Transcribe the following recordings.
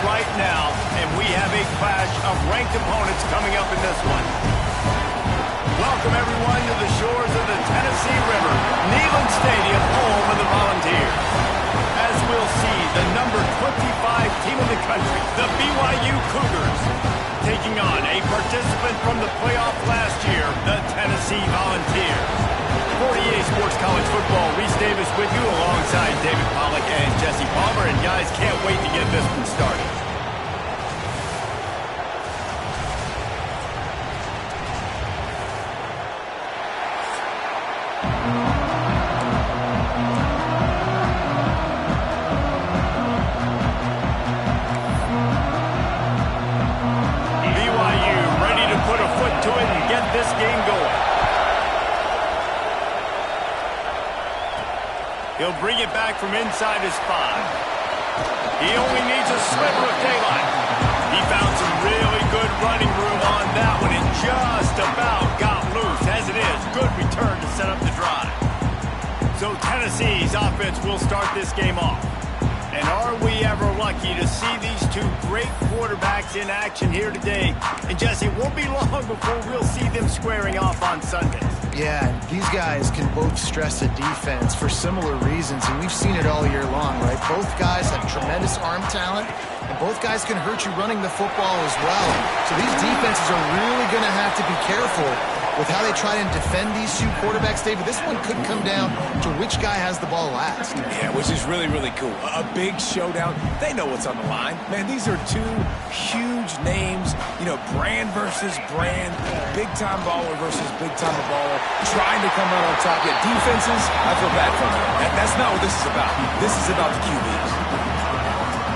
right now, and we have a clash of ranked opponents coming up in this one. Welcome, everyone, to the shores of the Tennessee River, Neyland Stadium, home of the Volunteers. As we'll see, the number 25 team in the country, the BYU Cougars, taking on a participant from the playoff last year, the Tennessee Volunteers. 48 Sports College Football, Reese Davis with you alongside David Pollack and Jesse Palmer, and guys, can't wait to get this one started. He'll bring it back from inside his 5. He only needs a sliver of daylight. He found some really good running room on that one and just about got loose. As it is, good return to set up the drive. So Tennessee's offense will start this game off. And are we ever lucky to see these two great quarterbacks in action here today? And Jesse, it won't be long before we'll see them squaring off on Sundays. Yeah, and these guys can both stress a defense for similar reasons, and we've seen it all year long, right? Both guys have tremendous arm talent, and both guys can hurt you running the football as well. So these defenses are really going to have to be careful with how they try and defend these two quarterbacks, David. This one could come down to which guy has the ball last. Yeah, which is really, really cool. A big showdown. They know what's on the line. Man, these are two huge names, you know, brand versus brand, big-time baller versus big-time baller, trying to come out on top. Yeah, defenses, I feel bad for them. That's not what this is about. This is about the QBs.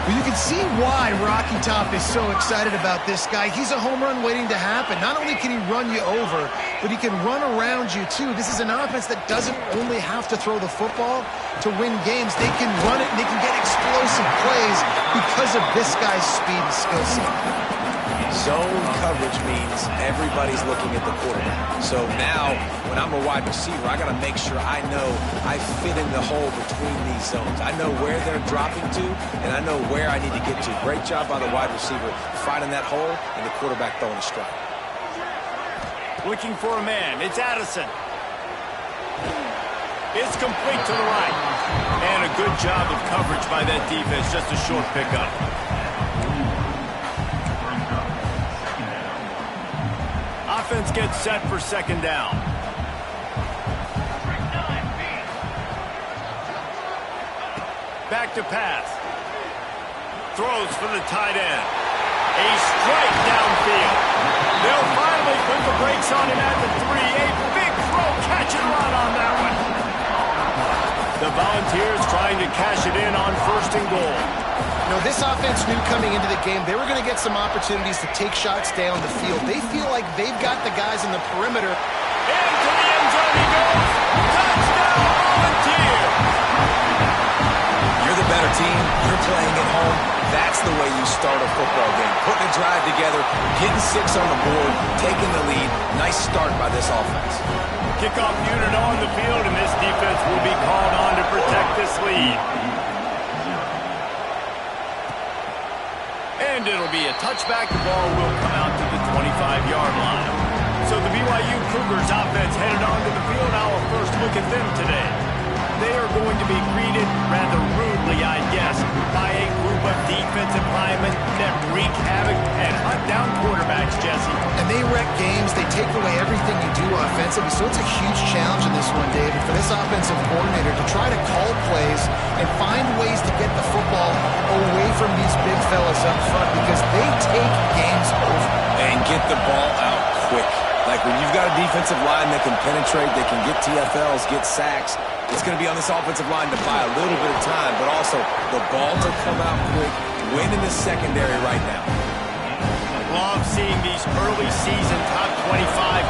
Well, you can see why Rocky Top is so excited about this guy. He's a home run waiting to happen. Not only can he run you over, but he can run around you, too. This is an offense that doesn't only have to throw the football to win games. They can run it, and they can get explosive plays because of this guy's speed and skill set. Zone coverage means everybody's looking at the quarterback. So now, when I'm a wide receiver, I got to make sure I know I fit in the hole between these zones. I know where they're dropping to, and I know where I need to get to. Great job by the wide receiver finding that hole, and the quarterback throwing a strike. Looking for a man. It's Addison. It's complete to the right. And a good job of coverage by that defense. Just a short pickup. Offense gets set for second down. Back to pass. Throws for the tight end. A strike downfield. They'll finally put the brakes on him at the 3. A big throw, catch and run on that one. The Volunteers trying to cash it in on 1st and goal. You know, this offense knew coming into the game they were going to get some opportunities to take shots down the field. They feel like they've got the guys in the perimeter. Into the end zone he goes. Touchdown, Volunteers! You're the better team. You're playing at home. That's the way you start a football game. Putting a drive together, getting 6 on the board, taking the lead. Nice start by this offense. Kickoff unit on the field, and this defense will be called on to protect this lead. And it'll be a touchback. The ball will come out to the 25-yard line. So the BYU Cougars offense headed onto the field. Our first look at them today. They are going to be greeted rather rudely, I guess, by a group of defensive linemen that wreak havoc and hunt down quarterbacks, Jesse. And they wreck games. They take away everything you do offensively. So it's a huge challenge in this one, David, for this offensive coordinator to try to call plays and find ways to get the football away from these big fellas up front because they take games over. And get the ball out quick. Like when you've got a defensive line that can penetrate, they can get TFLs, get sacks, it's going to be on this offensive line to buy a little bit of time, but also the ball to come out quick, win in the secondary right now. Love seeing these early season top 25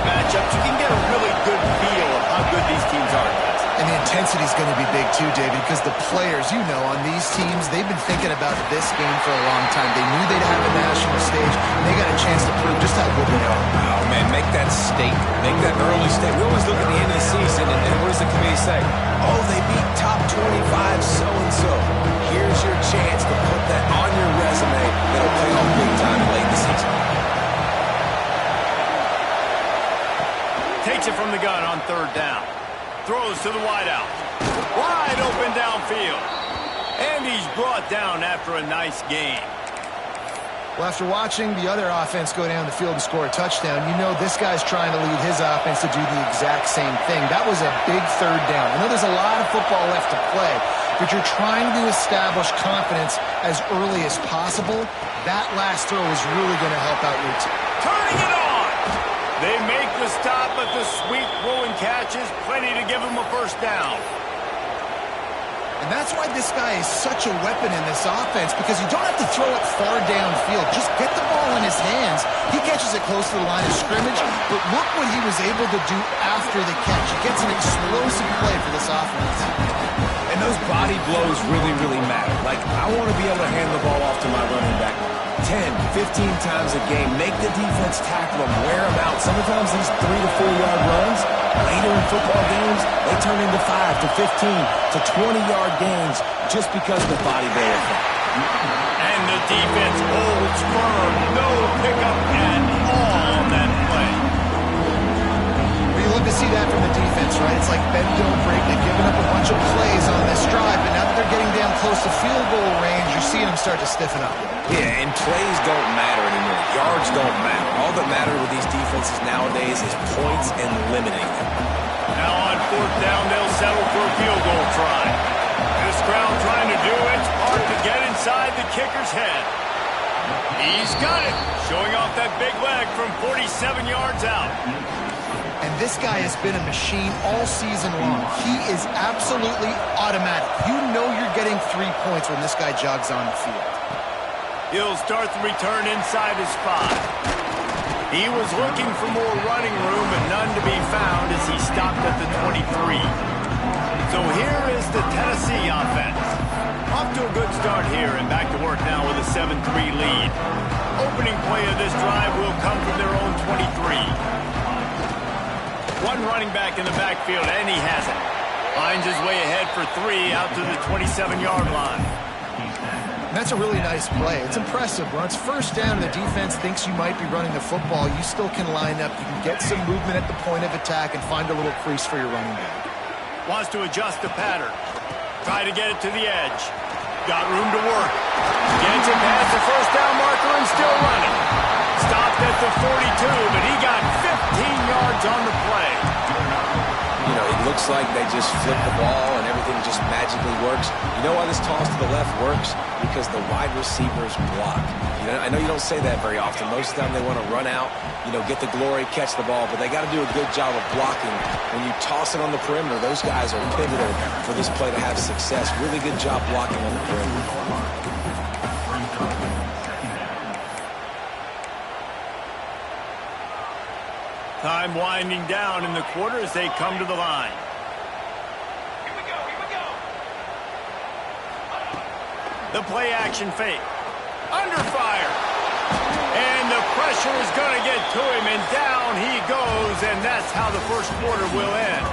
matchups. You can get a really good feel of how good these teams are. And the intensity is going to be big too, David, because the players, you know, on these teams, they've been thinking about this game for a long time. They knew they'd have a national stage, and they got a chance to prove just how good they are. Oh, man, make that statement. Make that early statement. We always look at the end of the season, and what does the committee say? Oh, they beat top 25 so-and-so. Here's your chance to put that on your resume that'll pay off big time late in the season. Takes it from the gun on third down. Throws to the wideout. Wide open downfield. And he's brought down after a nice gain. Well, after watching the other offense go down the field and score a touchdown, you know this guy's trying to lead his offense to do the exact same thing. That was a big third down. I know there's a lot of football left to play, but you're trying to establish confidence as early as possible. That last throw is really going to help out your team. Turning it on! They make the stop, but the sweet throw and catch is plenty to give him a first down. And that's why this guy is such a weapon in this offense, because you don't have to throw it far downfield. Just get the ball in his hands. He catches it close to the line of scrimmage, but look what he was able to do after the catch. He gets an explosive play for this offense. And those body blows really, really matter. Like, I want to be able to hand the ball off to my running back 10, 15 times a game. Make the defense tackle him, wear him out. Sometimes these 3 to 4 yard runs, later in football games, they turn into 5 to 15 to 20-yard gains just because of the body blow effect. And the defense holds firm. No pickup at all on that play. You love to see that from the defense, right? It's like bend, don't break. They've given up a bunch of plays on this drive, but now that they're getting down close to field goal range, you're seeing them start to stiffen up. Yeah, and plays don't matter anymore. Yards don't matter. All that matter with these defenses nowadays is points and limiting them. Now on fourth down, they'll settle for a field goal try. This crowd trying to do its part to get inside the kicker's head. He's got it, showing off that big leg from 47 yards out. And this guy has been a machine all season long. He is absolutely automatic. You know you're getting 3 points when this guy jogs on the field. He'll start the return inside his 5. He was looking for more running room, but none to be found as he stopped at the 23. So here is the Tennessee offense. Off to a good start here and back to work now with a 7-3 lead. Opening play of this drive will come from their own 23. One running back in the backfield, and he has it. Finds his way ahead for 3 out to the 27-yard line. That's a really nice play. It's impressive. When it's first down and the defense thinks you might be running the football, you still can line up. You can get some movement at the point of attack and find a little crease for your running back. Wants to adjust the pattern. Try to get it to the edge. Got room to work. Gets it past the first down marker and still running. Stopped at the 42, but he got 15 yards on the play. You know, it looks like they just flip the ball and everything just magically works. You know why this toss to the left works? Because the wide receivers block. You know, I know you don't say that very often. Most of the time they want to run out, you know, get the glory, catch the ball, but they got to do a good job of blocking. When you toss it on the perimeter, those guys are pivotal for this play to have success. Really good job blocking on the perimeter. Time winding down in the quarter as they come to the line. Here we go. The play action fake. Under fire. And the pressure is going to get to him, and down he goes, and that's how the first quarter will end.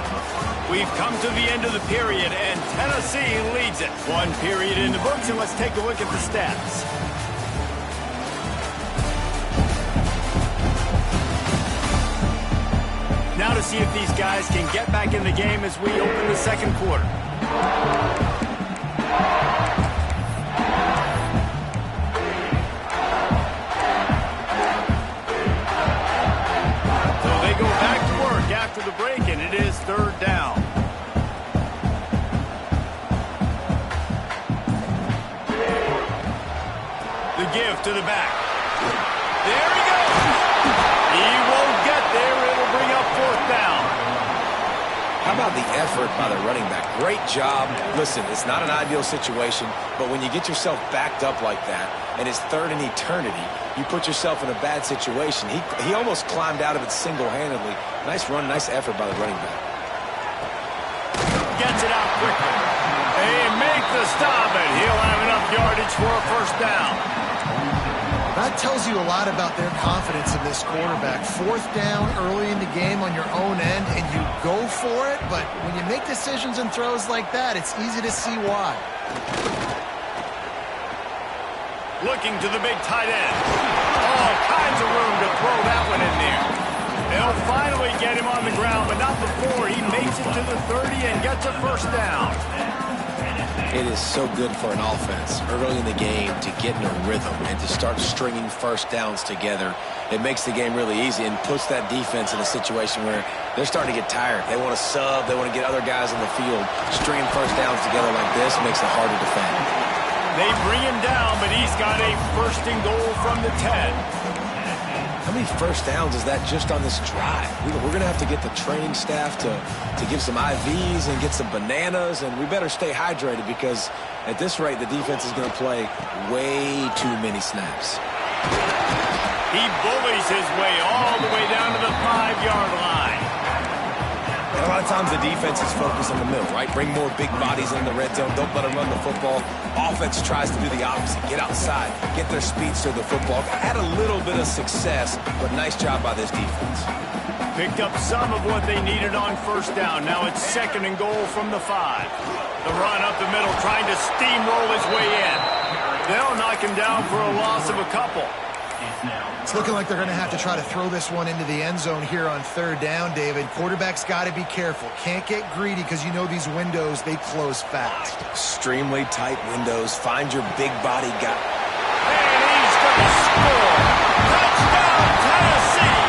We've come to the end of the period, and Tennessee leads it. One period in the books, and let's take a look at the stats. Now to see if these guys can get back in the game as we open the second quarter. So they go back to work after the break, and it is third down. The give to the back. There he goes. He won't get there. It'll bring up fourth down. How about the effort by the running back? Great job. Listen, it's not an ideal situation, but when you get yourself backed up like that, and it's third in eternity, you put yourself in a bad situation. He almost climbed out of it single-handedly. Nice run, nice effort by the running back. Gets it out quickly. They make the stop, and he'll have enough yardage for a first down. That tells you a lot about their confidence in this quarterback. Fourth down early in the game on your own end, and you go for it, but when you make decisions and throws like that, it's easy to see why. Looking to the big tight end. All kinds of room to throw that one in there. They'll finally get him on the ground, but not before he makes it to the 30 and gets a first down. It is so good for an offense early in the game to get in a rhythm and to start stringing first downs together. It makes the game really easy and puts that defense in a situation where they're starting to get tired. They want to sub. They want to get other guys on the field. Stringing first downs together like this makes it hard to defend. They bring him down, but he's got a first and goal from the 10. How many first downs is that just on this drive? We're going to have to get the training staff to give some IVs and get some bananas, and we better stay hydrated because at this rate, the defense is going to play way too many snaps. He bullies his way all the way down to the 5-yard line. And a lot of times the defense is focused on the middle, right? Bring more big bodies in the red zone. Don't let them run the football. Offense tries to do the opposite. Get outside. Get their speeds to the football. Had a little bit of success, but nice job by this defense. Picked up some of what they needed on first down. Now it's second and goal from the 5. The run up the middle, trying to steamroll his way in. They'll knock him down for a loss of a couple. It's looking like they're going to have to try to throw this one into the end zone here on third down, David. Quarterback's got to be careful. Can't get greedy because you know these windows, they close fast. Extremely tight windows. Find your big body guy. And he's going to score. Touchdown, Tennessee!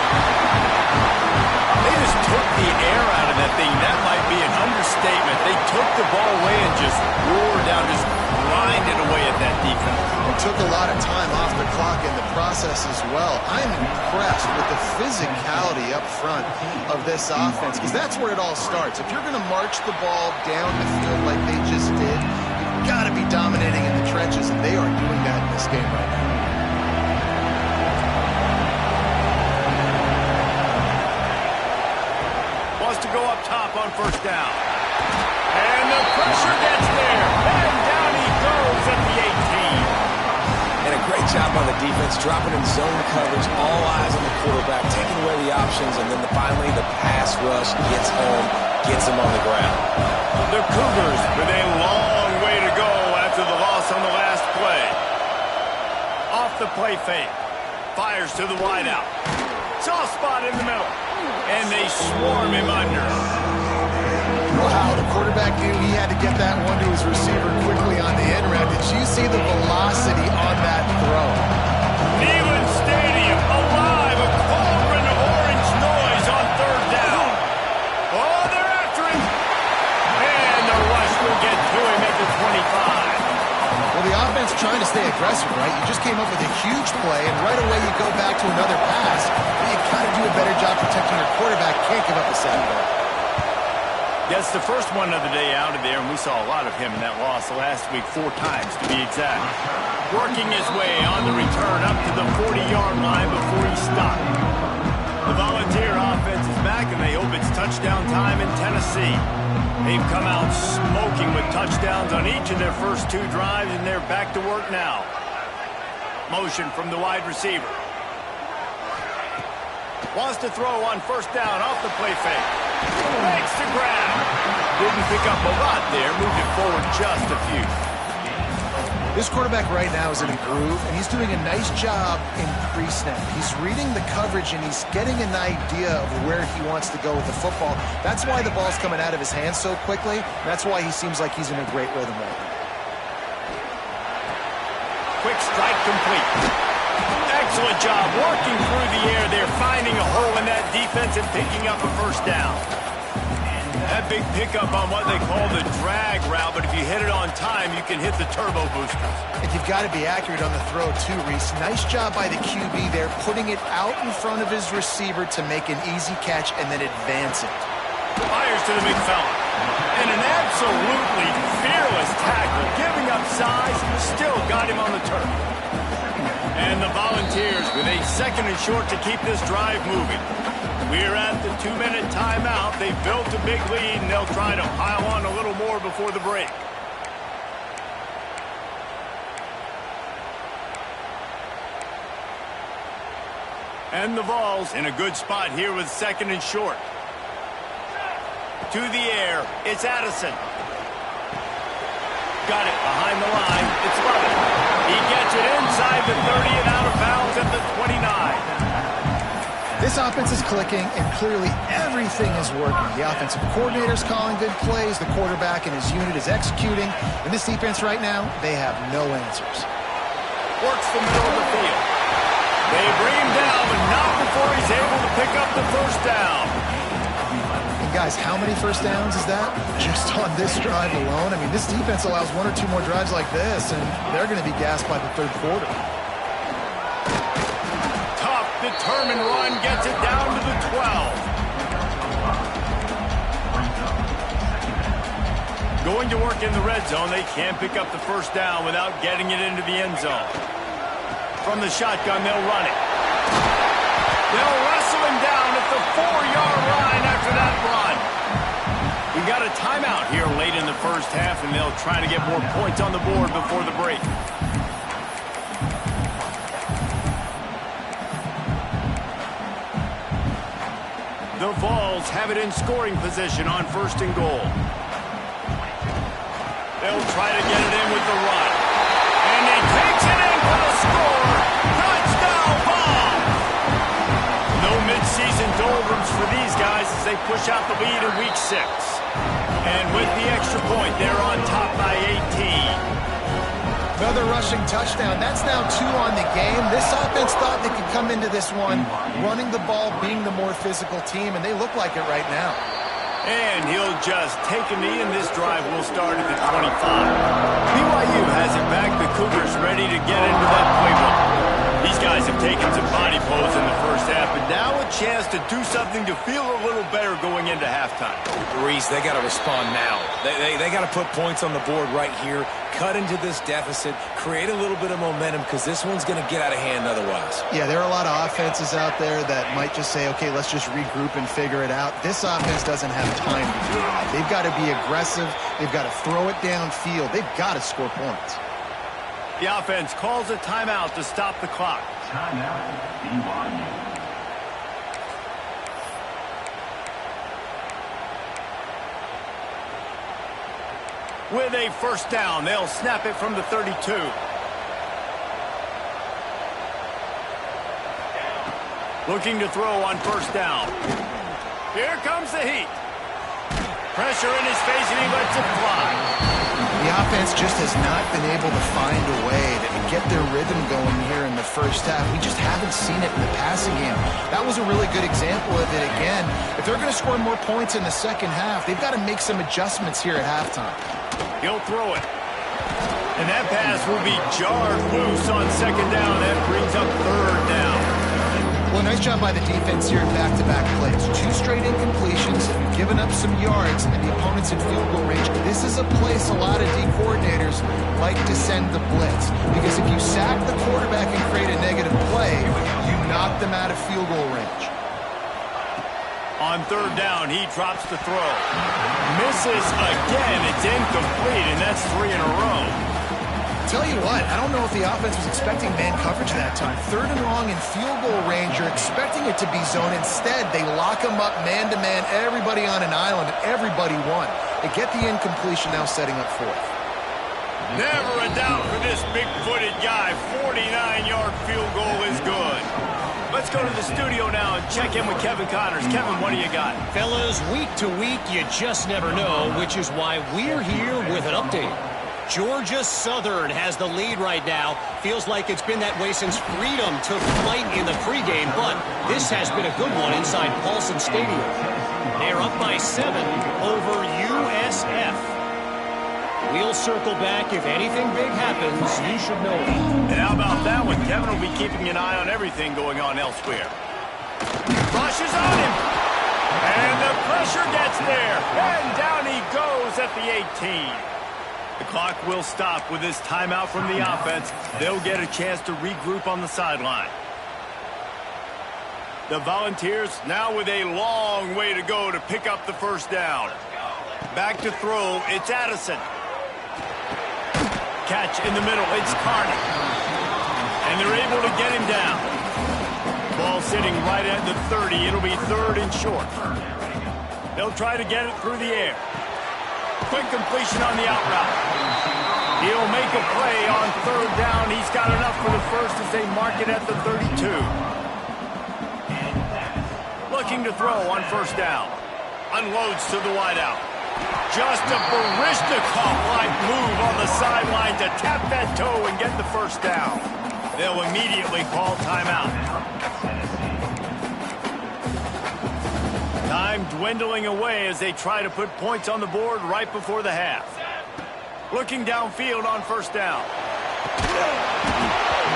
They just took the air out of that thing. That might be an understatement. They took the ball away and just roared down, just grinded away at that defense. It took a lot of time off the clock in the process as well. I'm impressed with the physicality up front of this offense because that's where it all starts. If you're going to march the ball down the field like they just did, you've got to be dominating in the trenches, and they are doing that in this game right now. Wants to go up top on first down. And the pressure gets there. And down he goes at the 18. And a great job by the defense, dropping in zone coverage, all eyes on the quarterback, taking away the options, and then finally the pass rush gets home, gets him on the ground. The Cougars with a long way to go after the loss on the last play. Off the play fake. Fires to the wideout. Soft spot in the middle. And they swarm him under. Wow, the quarterback knew he had to get that one to his receiver quickly on the end route. Did you see the velocity on that throw? Neyland Stadium alive, a cauldron of orange noise on third down. Oh, they're after him. And the rush will get to him at the 25. Well, the offense trying to stay aggressive, right? You just came up with a huge play, and right away you go back to another pass. But you got to do a better job protecting your quarterback. Can't give up a sack there. Gets the first one of the day out of there, and we saw a lot of him in that loss last week, 4 times to be exact. Working his way on the return up to the 40-yard line before he stopped. The Volunteer offense is back, and they hope it's touchdown time in Tennessee. They've come out smoking with touchdowns on each of their first 2 drives, and they're back to work now. Motion from the wide receiver. Wants to throw on first down off the play fake. Makes the grab. Didn't pick up a lot there. Moved it forward just a few. This quarterback right now is in a groove, and he's doing a nice job in pre-snap. He's reading the coverage, and he's getting an idea of where he wants to go with the football. That's why the ball's coming out of his hands so quickly. That's why he seems like he's in a great rhythm right now. Quick strike complete. Excellent job working through the air there, finding a hole in that defense and picking up a first down. That big pickup on what they call the drag route, but if you hit it on time, you can hit the turbo boosters. And you've got to be accurate on the throw too, Reese. Nice job by the QB there, putting it out in front of his receiver to make an easy catch and then advance it. Fires to the big fella. And an absolutely fearless tackle, giving up size, still got him on the turf. And the Volunteers with a second and short to keep this drive moving. We're at the 2-minute timeout. They've built a big lead, and they'll try to pile on a little more before the break. And the Vols in a good spot here with second and short. To the air, it's Addison. Got it behind the line. It's Love. He He gets it inside the 30 and out of bounds at the 29. This offense is clicking, and clearly everything is working. The offensive coordinator's calling good plays. The quarterback and his unit is executing. And this defense right now, they have no answers. Works the middle of the field. They bring him down, but not before he's able to pick up the first down. And guys, how many first downs is that? Just on this drive alone? I mean, this defense allows one or two more drives like this, and they're going to be gassed by the third quarter. Determined run gets it down to the 12. Going to work in the red zone. They can't pick up the first down without getting it into the end zone. From the shotgun, they'll run it. They'll wrestle him down at the 4-yard line after that run. We got a timeout here late in the first half, and they'll try to get more points on the board before the break. The Vols have it in scoring position on first and goal. They'll try to get it in with the run. And he takes it in for the score. Touchdown, Vols! No midseason doldrums for these guys as they push out the lead in week 6. And with the extra point, they're on top by 18. Another rushing touchdown. That's now 2 on the game. This offense thought they could come into this one running the ball, being the more physical team, and they look like it right now. And he'll just take a knee, and this drive will start at the 25. BYU has it back. The Cougars ready to get into that playbook. These guys have taken some body blows in the first half, but now a chance to do something to feel a little better going into halftime. Reese, they got to respond now. They got to put points on the board right here, cut into this deficit, create a little bit of momentum, because this one's going to get out of hand otherwise. Yeah, there are a lot of offenses out there that might just say, okay, let's just regroup and figure it out. This offense doesn't have time to do that. They've got to be aggressive. They've got to throw it downfield. They've got to score points. The offense calls a timeout to stop the clock. Timeout, BYU. With a first down, they'll snap it from the 32. Looking to throw on first down. Here comes the heat. Pressure in his face, and he lets it fly. The offense just has not been able to find a way to get their rhythm going here in the first half. We just haven't seen it in the passing game. That was a really good example of it again. If they're going to score more points in the second half, they've got to make some adjustments here at halftime. He'll throw it. And that pass will be jarred loose on second down. That brings up third down. Well, nice job by the defense here in back-to-back plays. 2 straight incompletions, giving up some yards, and the opponent's in field goal range. This is a place a lot of D coordinators like to send the blitz, because if you sack the quarterback and create a negative play, you knock them out of field goal range. On third down, he drops the throw. Misses again. It's incomplete, and that's 3 in a row. Tell you what, I don't know if the offense was expecting man coverage that time. Third and long in field goal range, you're expecting it to be zone. Instead, they lock them up man-to-man, everybody on an island, and everybody won. They get the incompletion, now setting up fourth. Never a doubt for this big-footed guy. 49-yard field goal is good. Let's go to the studio now and check in with Kevin Connors. Kevin, what do you got? Fellas, week to week, you just never know, which is why we're here with an update. Georgia Southern has the lead right now. Feels like it's been that way since Freedom took flight in the pregame, but this has been a good one inside Paulson Stadium. They're up by 7 over USF. We'll circle back. If anything big happens, you should know it. And how about that one? Kevin will be keeping an eye on everything going on elsewhere. Rushes on him. And the pressure gets there. And down he goes at the 18. The clock will stop with this timeout from the offense. They'll get a chance to regroup on the sideline. The Volunteers now with a long way to go to pick up the first down. Back to throw, it's Addison. Catch in the middle, it's Carney. And they're able to get him down. Ball sitting right at the 30. It'll be third and short. They'll try to get it through the air. Quick completion on the out route. He'll make a play on third down. He's got enough for the first as they mark it at the 32. Looking to throw on first down. Unloads to the wideout. Just a Baryshnikov-like move on the sideline to tap that toe and get the first down. They'll immediately call timeout. Time dwindling away as they try to put points on the board right before the half. Looking downfield on first down.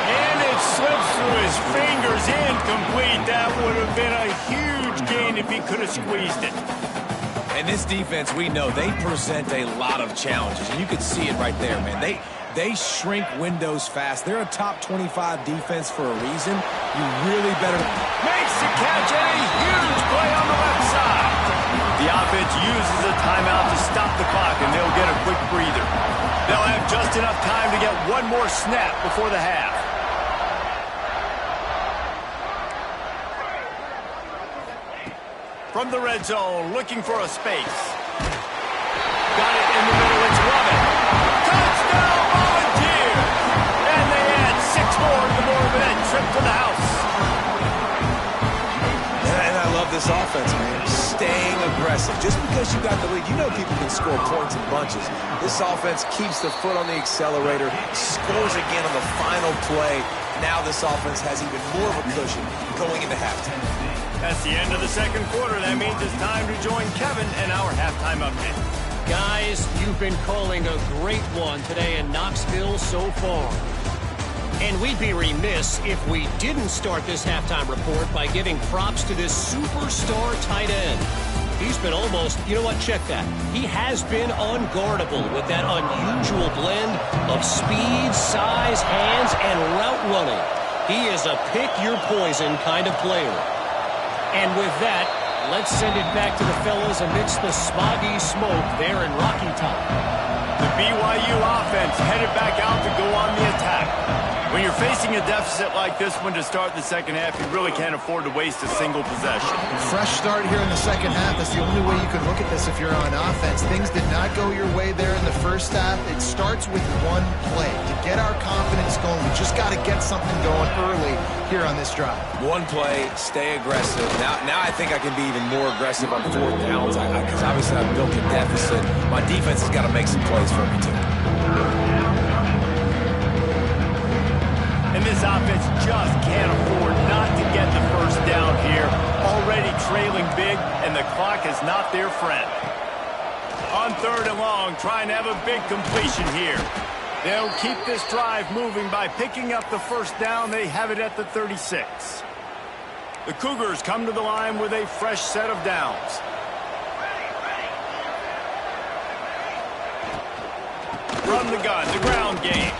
And it slips through his fingers, incomplete. That would have been a huge gain if he could have squeezed it. And this defense, we know, they present a lot of challenges. And you can see it right there, man. They shrink windows fast. They're a top 25 defense for a reason. You really better... Makes the catch and a huge play on the left side. The offense uses a timeout to stop the clock, and they'll get a quick breather. They'll have just enough time to get one more snap before the half. From the red zone, looking for a space. Got it in the middle, it's Lovett. Touchdown, Volunteers! And they add 6 more to the Morbid trip to the house. And I love this offense, man. Staying aggressive. Just because you got the lead, you know people can score points in bunches. This offense keeps the foot on the accelerator, scores again on the final play. Now this offense has even more of a cushion going into halftime. That's the end of the second quarter. That means it's time to join Kevin and our halftime update. Guys, you've been calling a great one today in Knoxville so far. And we'd be remiss if we didn't start this halftime report by giving props to this superstar tight end. He's been almost, you know what, check that. He has been unguardable with that unusual blend of speed, size, hands, and route running. He is a pick-your-poison kind of player. And with that, let's send it back to the fellas amidst the smoggy smoke there in Rocky Top. The BYU offense headed back out to go on the attack. When you're facing a deficit like this one to start the second half, you really can't afford to waste a single possession. Fresh start here in the second half. That's the only way you can look at this if you're on offense. Things did not go your way there in the first half. It starts with one play. To get our confidence going, we just got to get something going early here on this drive. One play, stay aggressive. Now I think I can be even more aggressive on fourth downs because obviously I've built a deficit. My defense has got to make some plays for me too. And this offense just can't afford not to get the first down here. Already trailing big, and the clock is not their friend. On third and long, trying to have a big completion here. They'll keep this drive moving by picking up the first down. They have it at the 36. The Cougars come to the line with a fresh set of downs. From the gun, the ground game.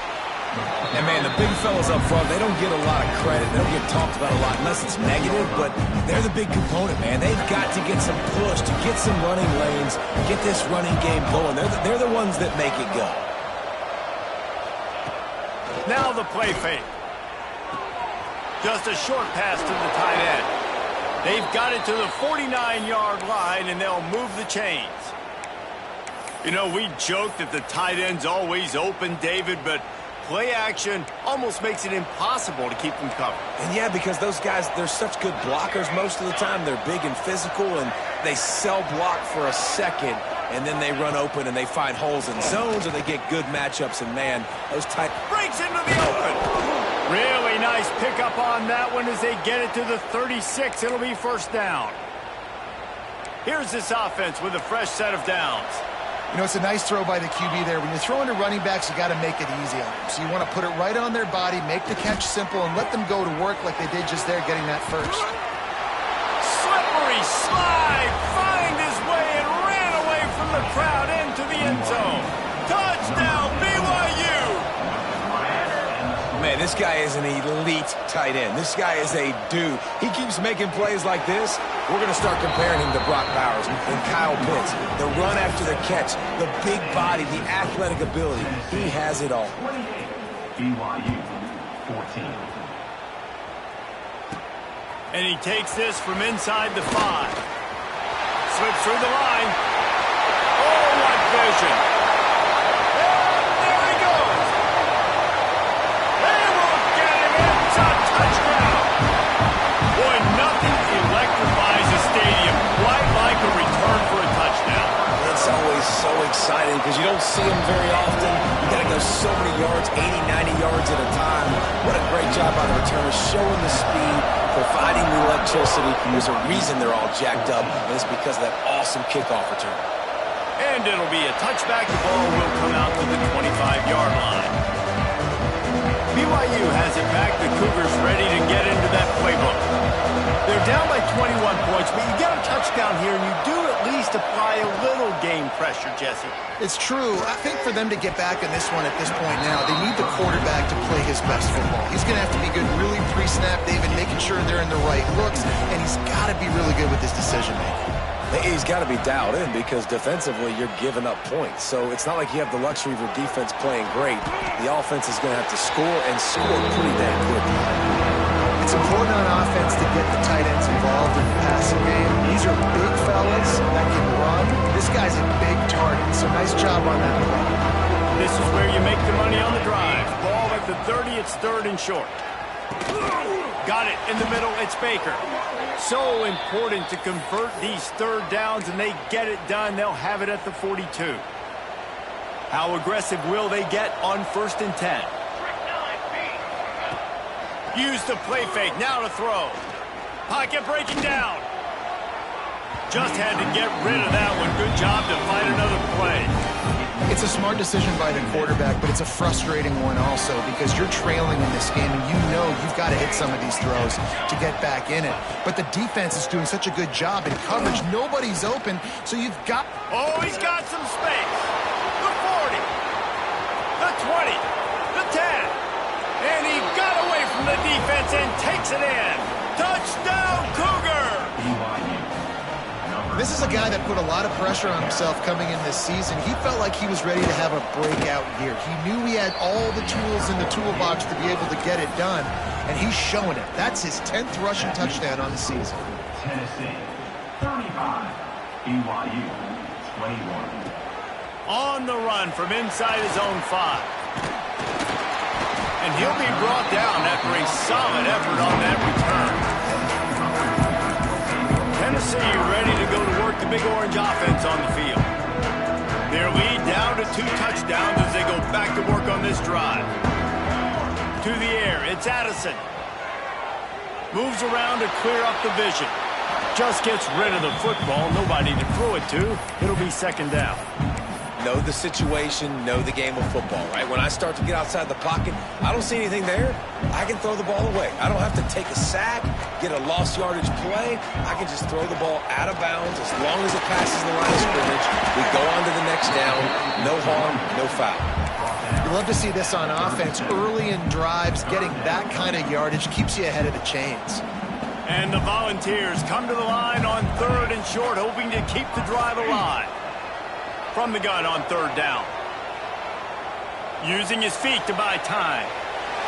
And, man, the big fellas up front, they don't get a lot of credit. They don't get talked about a lot unless it's negative, but they're the big component, man. They've got to get some push, to get some running lanes, get this running game going. They're the ones that make it go. Now the play fake. Just a short pass to the tight end. They've got it to the 49-yard line, and they'll move the chains. You know, we joke that the tight end's always open, David, but play action almost makes it impossible to keep them covered. And yeah, because those guys, they're such good blockers most of the time. They're big and physical, and they sell block for a second, and then they run open and they find holes in zones, or they get good matchups. And man, those tight breaks into the open. Really nice pickup on that one as they get it to the 36. It'll be first down. Here's this offense with a fresh set of downs. You know, it's a nice throw by the QB there. When you're throwing to running backs, you got to make it easy on them. So you want to put it right on their body, make the catch simple, and let them go to work like they did just there getting that first. Slippery slide, find his way and ran away from the crowd into the end zone. Touchdown, BYU! Man, this guy is an elite tight end. This guy is a dude. He keeps making plays like this. We're going to start comparing him to Brock Bowers and Kyle Pitts. The run after the catch, the big body, the athletic ability. He has it all. BYU 14. And he takes this from inside the 5. Slips through the line. Oh, what vision. And there he goes. exciting because you don't see them very often. You got to go so many yards, 80, 90 yards at a time. What a great job by the returners, showing the speed, providing the electricity. There's a reason they're all jacked up, and it's because of that awesome kickoff return. And it'll be a touchback. The ball will come out to the 25-yard line. BYU has it back. The Cougars ready to get into that playbook. They're down by 21 points, but you get a touchdown here, and you do at least apply a little game pressure, Jesse. It's true. I think for them to get back in this one at this point now, they need the quarterback to play his best football. He's going to have to be good really pre-snap, David, making sure they're in the right looks, and he's got to be really good with his decision-making. He's got to be dialed in because defensively you're giving up points. So it's not like you have the luxury of your defense playing great. The offense is going to have to score and score pretty dang quickly. It's important on offense to get the tight ends involved in the passing game. These are big fellas that can run. This guy's a big target, so nice job on that play. This is where you make the money on the drive. Ball at the 30, it's 3rd and short. Got it in the middle, it's Baker. So important to convert these 3rd downs, and they get it done. They'll have it at the 42. How aggressive will they get on 1st and 10? Use the play fake, now to throw. Pocket breaking down. Just had to get rid of that one. Good job to find another play. It's a smart decision by the quarterback, but it's a frustrating one also because you're trailing in this game and you know you've got to hit some of these throws to get back in it. But the defense is doing such a good job in coverage. Nobody's open, so you've got... Oh, he's got some space. The 40. The 20. The 10. And he got away from the defense and takes it in. Touchdown, Cougar! This is a guy that put a lot of pressure on himself coming in this season. He felt like he was ready to have a breakout year. He knew he had all the tools in the toolbox to be able to get it done, and he's showing it. That's his 10th rushing touchdown on the season. Tennessee, 35. BYU, 21. On the run from inside his own 5. And he'll be brought down after a solid effort on that return. Tennessee ready to go to work the Big Orange offense on the field. Their lead down to 2 touchdowns as they go back to work on this drive. To the air, it's Addison. Moves around to clear up the vision. Just gets rid of the football. Nobody to throw it to. It'll be 2nd down. Know the situation, know the game of football, right? When I start to get outside the pocket, I don't see anything there, I can throw the ball away. I don't have to take a sack, get a lost yardage play. I can just throw the ball out of bounds as long as it passes the line of scrimmage. We go on to the next down. No harm, no foul. You love to see this on offense. Early in drives, getting that kind of yardage keeps you ahead of the chains. And the Volunteers come to the line on 3rd and short, hoping to keep the drive alive. From the gun on 3rd down. Using his feet to buy time.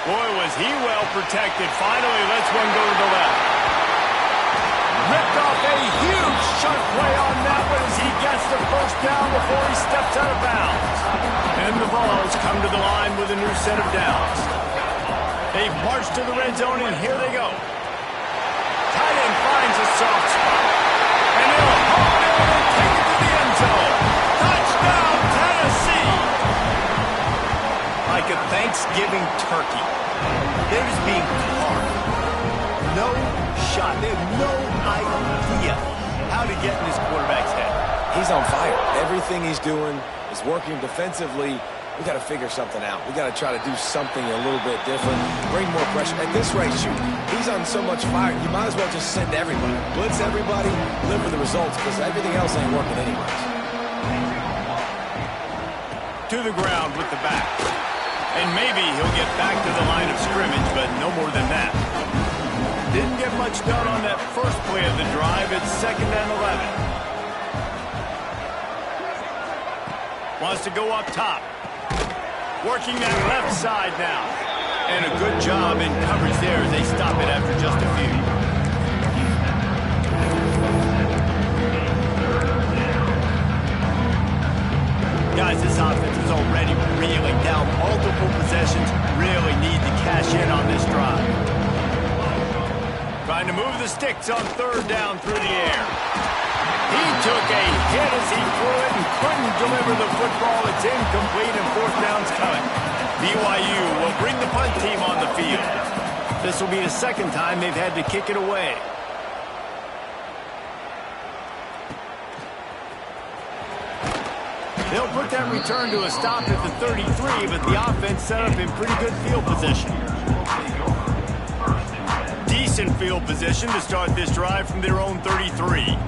Boy, was he well protected. Finally lets one go to the left. Ripped off a huge sharp play on that one as he gets the 1st down before he steps out of bounds. And the Vols come to the line with a new set of downs. They've marched to the red zone, and here they go. Tight end finds a soft spot. And he'll haul it and take it to the end zone. Touchdown, Tennessee! Like a Thanksgiving turkey. They're just being carved. No shot. They have no idea how to get in this quarterback's head. He's on fire. Everything he's doing is working defensively. We got to figure something out. We got to try to do something a little bit different. Bring more pressure. At this rate, shoot, he's on so much fire, you might as well just send everybody. Blitz everybody, live with the results, because everything else ain't working anyways. To the ground with the back. And maybe he'll get back to the line of scrimmage, but no more than that. Didn't get much done on that first play of the drive. It's 2nd and 11. Wants to go up top. Working that left side now. And a good job in coverage there as they stop it after just a few. Guys, this offense is already reeling down. Multiple possessions, really need to cash in on this drive. Trying to move the sticks on 3rd down through the air. He took a hit as he threw it and couldn't deliver the football. It's incomplete and fourth down's coming. BYU will bring the punt team on the field. This will be the second time they've had to kick it away. They'll put that return to a stop at the 33, but the offense set up in pretty good field position. Decent field position to start this drive from their own 33.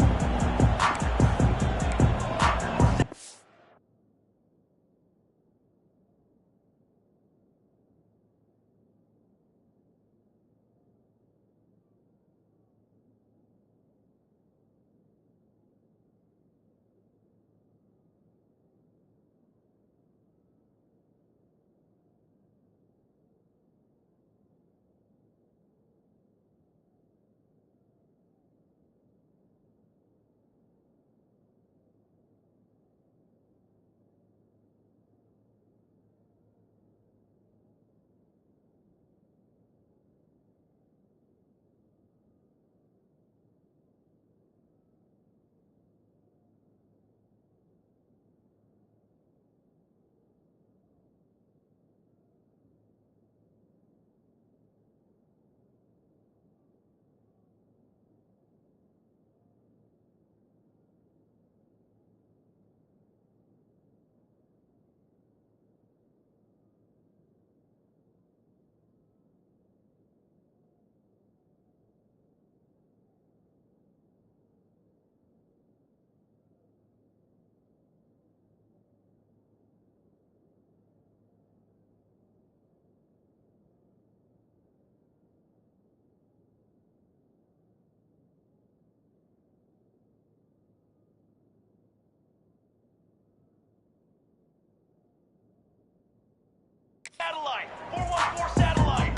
Satellite, 414 satellite.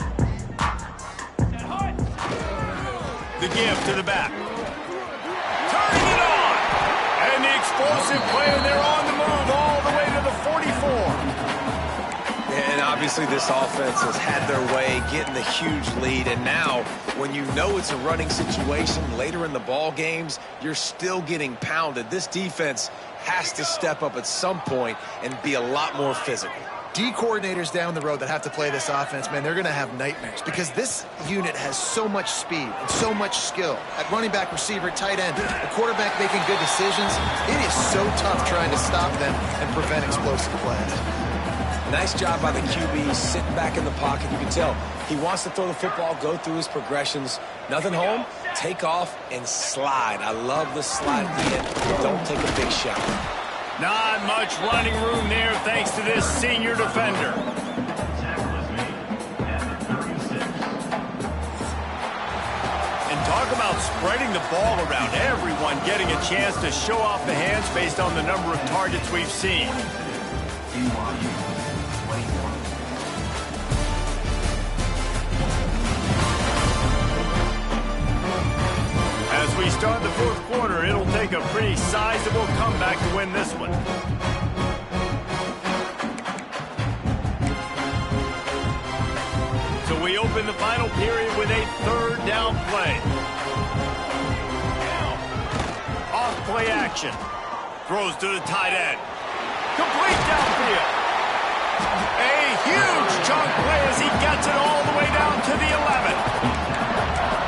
Set hut. The give to the back. Turning it on. And the explosive play, and they're on the move all the way to the 44. And obviously this offense has had their way getting the huge lead. And now when you know it's a running situation later in the ball games, you're still getting pounded. This defense has to step up at some point and be a lot more physical. D coordinators down the road that have to play this offense, man, they're going to have nightmares because this unit has so much speed and so much skill at running back, receiver, tight end, the quarterback making good decisions. It is so tough trying to stop them and prevent explosive plays. Nice job by the QB, sitting back in the pocket. You can tell he wants to throw the football, go through his progressions. Nothing home, take off, and slide. I love the slide at the end. Don't take a big shot. Not much running room there thanks to this senior defender. And talk about spreading the ball around. Everyone getting a chance to show off the hands based on the number of targets we've seen. As we start the fourth quarter, it'll take a pretty sizable comeback to win this one. So we open the final period with a third down play. Off play action. Throws to the tight end. Complete downfield. A huge chunk play as he gets it all the way down to the 11.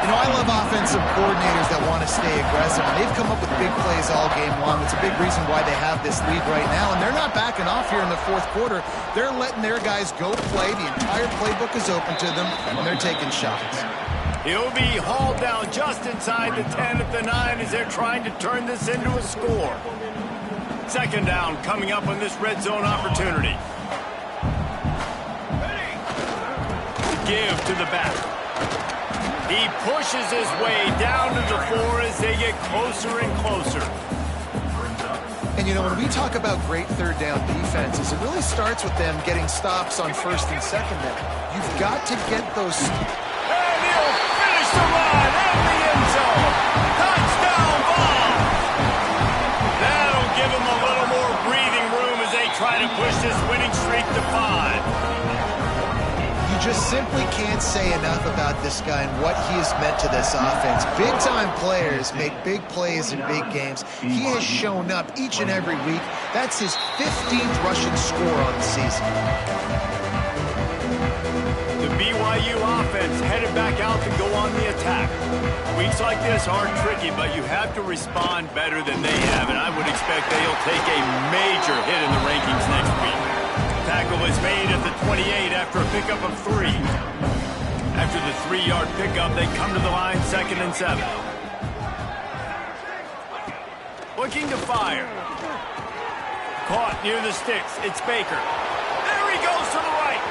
You know, I love offensive coordinators that want to stay aggressive, and they've come up with big plays all game long. It's a big reason why they have this lead right now, and they're not backing off here in the fourth quarter. They're letting their guys go play. The entire playbook is open to them, and they're taking shots. He'll be hauled down just inside the 10 at the 9 as they're trying to turn this into a score. Second down coming up on this red zone opportunity. The give to the back. He pushes his way down to the 4 as they get closer and closer. And, you know, when we talk about great third down defenses, it really starts with them getting stops on first and second down. You've got to get those. And he'll finish the run in the end zone. Touchdown, Vols! That'll give him a little more breathing room as they try to push this winning streak to 5. You just simply can't say enough about this guy and what he has meant to this offense. Big-time players make big plays in big games. He has shown up each and every week. That's his 15th rushing score on the season. The BYU offense headed back out to go on the attack. Weeks like this are tricky, but you have to respond better than they have, and I would expect they'll take a major hit in the rankings next week. Tackle is made at the 28 after a pickup of 3. After the 3-yard pickup, they come to the line 2nd and 7. Looking to fire. Caught near the sticks. It's Baker. There he goes to the right.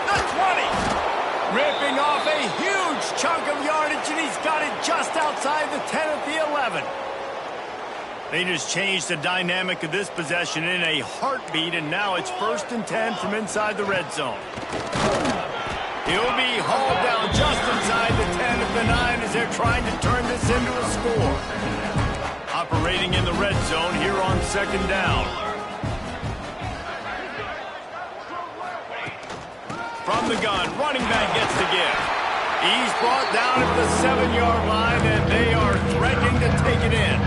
The 20. Ripping off a huge chunk of yardage, and he's got it just outside the 10 at the 11. They just changed the dynamic of this possession in a heartbeat, and now it's 1st and 10 from inside the red zone. He'll be hauled down just inside the 10 of the 9 as they're trying to turn this into a score. Operating in the red zone here on 2nd down. From the gun, running back gets the give. He's brought down at the 7-yard line, and they are threatening to take it in.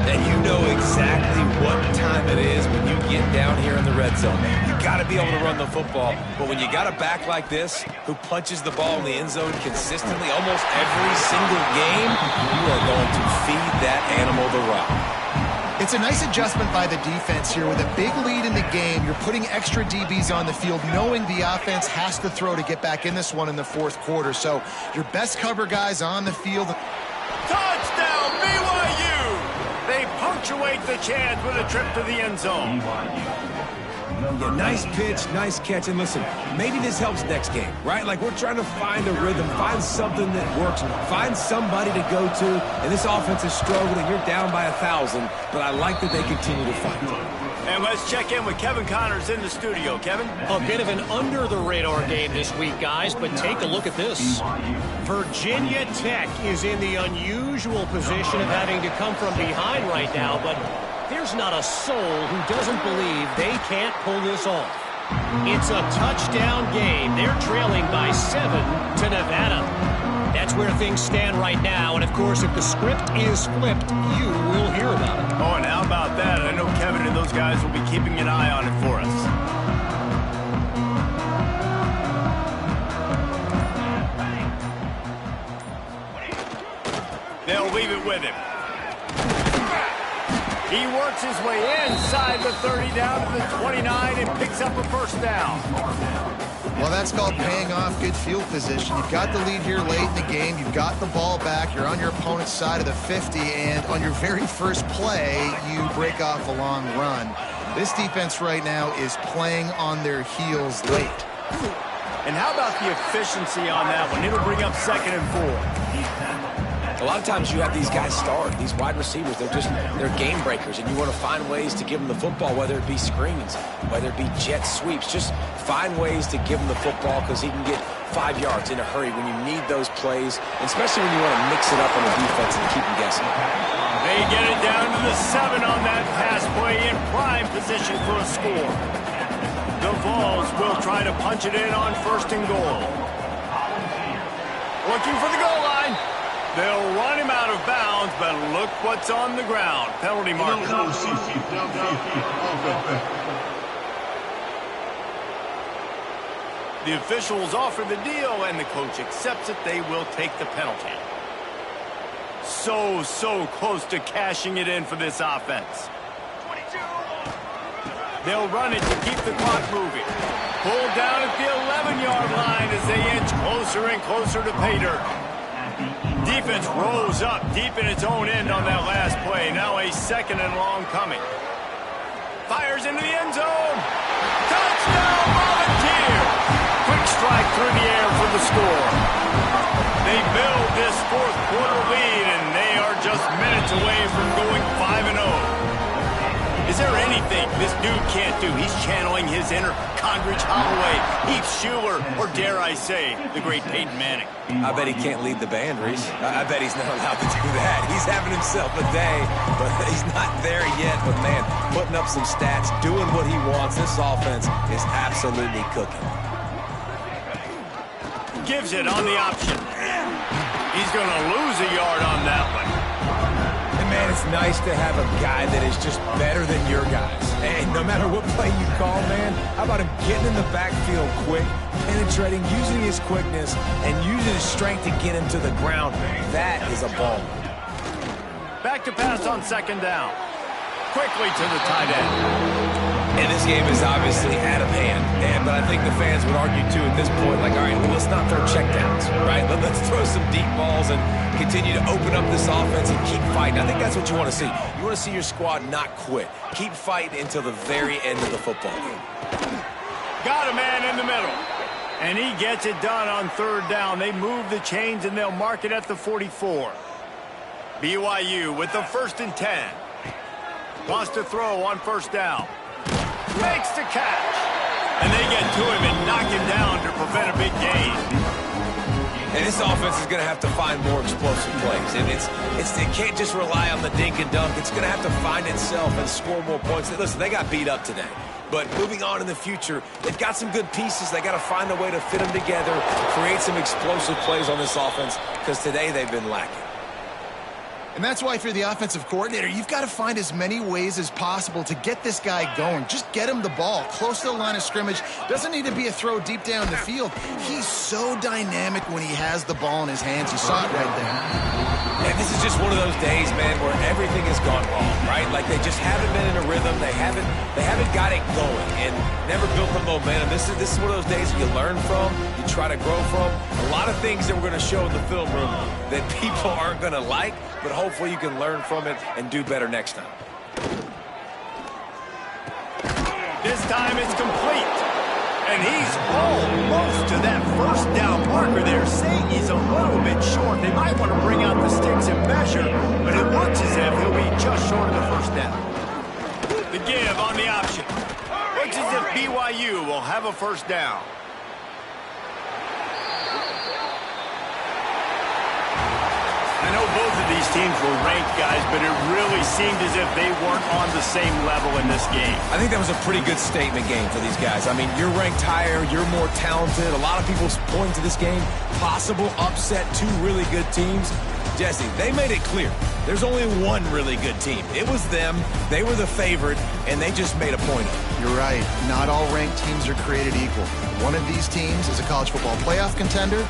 And you know exactly what time it is when you get down here in the red zone. You got to be able to run the football. But when you got a back like this who punches the ball in the end zone consistently almost every single game, you are going to feed that animal the rock. It's a nice adjustment by the defense here. With a big lead in the game, you're putting extra DBs on the field, knowing the offense has to throw to get back in this one in the 4th quarter. So your best cover guys on the field. Touchdown, BYU! They punctuate the chance with a trip to the end zone. Yeah, nice pitch, nice catch. And listen, maybe this helps next game, right? Like, we're trying to find a rhythm, find something that works, find somebody to go to. And this offense is struggling. You're down by 1,000, but I like that they continue to fight. And let's check in with Kevin Connors in the studio. Kevin? A bit of an under-the-radar game this week, guys, but take a look at this. Virginia Tech is in the unusual position of having to come from behind right now, but there's not a soul who doesn't believe they can't pull this off. It's a touchdown game. They're trailing by 7 to Nevada. That's where things stand right now, and of course, if the script is flipped, you will hear about it. Oh, and how about that? I know Kevin and those guys will be keeping an eye on it for us. They'll leave it with him. He works his way inside the 30 down to the 29 and picks up a 1st down. Well, that's called paying off good field position. You've got the lead here late in the game. You've got the ball back. You're on your opponent's side of the 50, and on your very first play, you break off a long run. This defense right now is playing on their heels late. And how about the efficiency on that one? It'll bring up 2nd and 4. A lot of times you have these guys start, these wide receivers, they're game breakers, and you want to find ways to give them the football, whether it be screens, whether it be jet sweeps. Just find ways to give him the football because he can get 5 yards in a hurry when you need those plays, especially when you want to mix it up on the defense and keep them guessing. They get it down to the 7 on that pass play in prime position for a score. The Vols will try to punch it in on 1st and goal. Looking for the goal line. They'll run him out of bounds, but look what's on the ground. Penalty marker. The officials offer the deal, and the coach accepts it. They will take the penalty. So close to cashing it in for this offense. They'll run it to keep the clock moving. Pulled down at the 11-yard line as they inch closer and closer to pay dirt. Defense rose up deep in its own end on that last play. Now a 2nd and long coming. Fires into the end zone. Touchdown, Volunteer! Quick strike through the air for the score. They build this 4th quarter lead, and they are just minutes away from going 5-0. Is there anything this dude can't do? He's channeling his inner Condridge Holloway, Heath Schuler, or dare I say, the great Peyton Manning. I bet he can't lead the band, Reese. I bet he's not allowed to do that. He's having himself a day, but he's not there yet. But, man, putting up some stats, doing what he wants. This offense is absolutely cooking. Gives it on the option. He's going to lose a yard on that one. And man, it's nice to have a guy that is just better than your guys. And no matter what play you call, man, how about him getting in the backfield quick, penetrating, using his quickness, and using his strength to get him to the ground. That is a ball. Back to pass on second down. Quickly to the tight end. And this game is obviously out of hand. But I think the fans would argue, too, at this point, like, all right, well, let's not throw checkdowns, right? Let's throw some deep balls and continue to open up this offense and keep fighting. I think that's what you want to see. You want to see your squad not quit. Keep fighting until the very end of the football game. Got a man in the middle. And he gets it done on third down. They move the chains, and they'll mark it at the 44. BYU with the 1st and 10. Wants to throw on first down. Makes the catch. And they get to him and knock him down to prevent a big gain. And this offense is going to have to find more explosive plays. And it can't just rely on the dink and dunk. It's going to have to find itself and score more points. Listen, they got beat up today. But moving on in the future, they've got some good pieces. They got to find a way to fit them together, create some explosive plays on this offense, because today they've been lacking. And that's why if you're the offensive coordinator, you've got to find as many ways as possible to get this guy going. Just get him the ball close to the line of scrimmage. Doesn't need to be a throw deep down the field. He's so dynamic when he has the ball in his hands. You saw it right there. And this is just one of those days, man, where everything has gone wrong, right? Like they just haven't been in a rhythm. They haven't got it going and never built the momentum. This is one of those days you learn from, you try to grow from. A lot of things that we're going to show in the film room that people aren't going to like, but hopefully you can learn from it and do better next time. This time it's complete. And he's almost to that first down marker there, saying he's a little bit short. They might want to bring out the sticks and measure, but it looks as if he'll be just short of the first down. The give on the option. Looks as if BYU will have a first down. I know both of these teams were ranked, guys, but it really seemed as if they weren't on the same level in this game. I think that was a pretty good statement game for these guys. I mean, you're ranked higher, you're more talented. A lot of people point to this game, possible upset, two really good teams. Jesse, they made it clear. There's only one really good team. It was them. They were the favorite, and they just made a point of it. You're right. Not all ranked teams are created equal. One of these teams is a college football playoff contender.